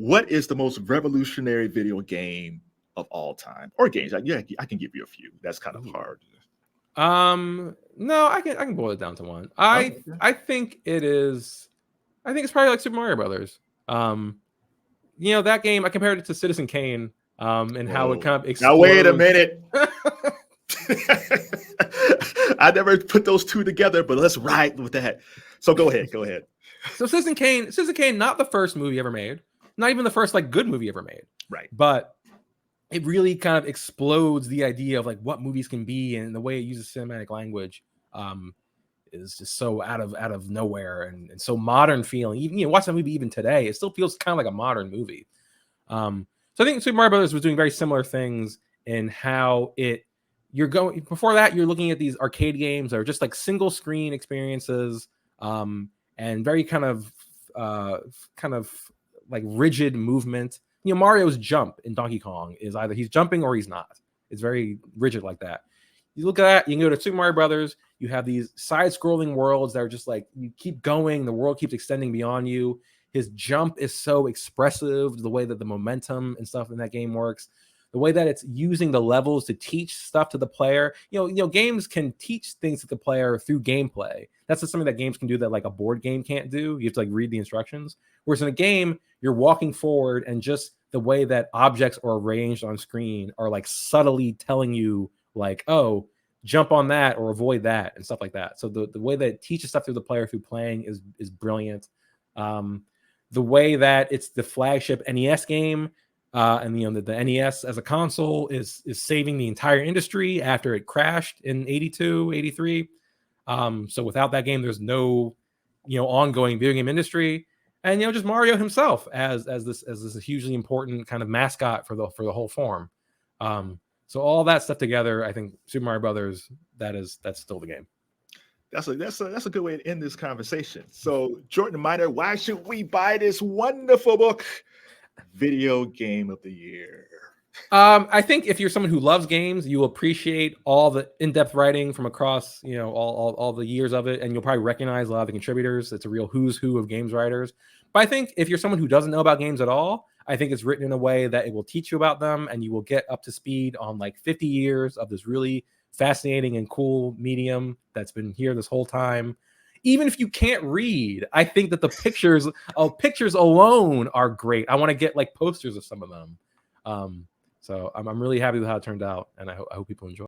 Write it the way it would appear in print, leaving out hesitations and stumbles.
What is the most revolutionary video game of all time, or games? Yeah, I can give you a few. That's kind of hard. No, I can boil it down to one. I think it is. I think it's probably like Super Mario Brothers. That game I compared it to Citizen Kane. And how it kind of explodes. Now wait a minute. I never put those two together, but let's ride with that. So go ahead. So Citizen Kane, not the first movie ever made, not even the first like good movie ever made. Right. But it really kind of explodes the idea of like what movies can be, and the way it uses cinematic language is just so out of nowhere and so modern feeling. Even watch that movie even today, it still feels kind of like a modern movie. So I think Super Mario Brothers was doing very similar things in how you're going. Before that, you're looking at these arcade games that are just like single screen experiences, and very kind of like rigid movement. Mario's jump in Donkey Kong is either he's jumping or he's not. It's very rigid like that. You look at that, you can go to Super Mario Brothers, you have these side-scrolling worlds that are just like, you keep going, the world keeps extending beyond you. His jump is so expressive, the way that the momentum and stuff in that game works, the way that it's using the levels to teach stuff to the player. Games can teach things to the player through gameplay. That's just something that games can do that like a board game can't do. You have to like read the instructions. Whereas in a game, you're walking forward, and just the way that objects are arranged on screen are like subtly telling you like, oh, jump on that or avoid that and stuff like that. So the way that it teaches stuff through the player through playing is brilliant. The way that it's the flagship NES game, and the NES as a console is saving the entire industry after it crashed in 82, 83. So without that game, there's no ongoing video game industry. And just Mario himself as this hugely important kind of mascot for the whole form. So all that stuff together, I think Super Mario Brothers, that's still the game. That's a good way to end this conversation. So Jordan Miner, why should we buy this wonderful book, Video Game of the Year? I think if you're someone who loves games, you will appreciate all the in-depth writing from across, all the years of it, and you'll probably recognize a lot of the contributors. It's a real who's who of games writers. But I think if you're someone who doesn't know about games at all, I think it's written in a way that it will teach you about them, and you will get up to speed on like 50 years of this really fascinating and cool medium that's been here this whole time. Even if you can't read, I think that the pictures alone are great. I want to get like posters of some of them. So I'm really happy with how it turned out, and I hope people enjoy it.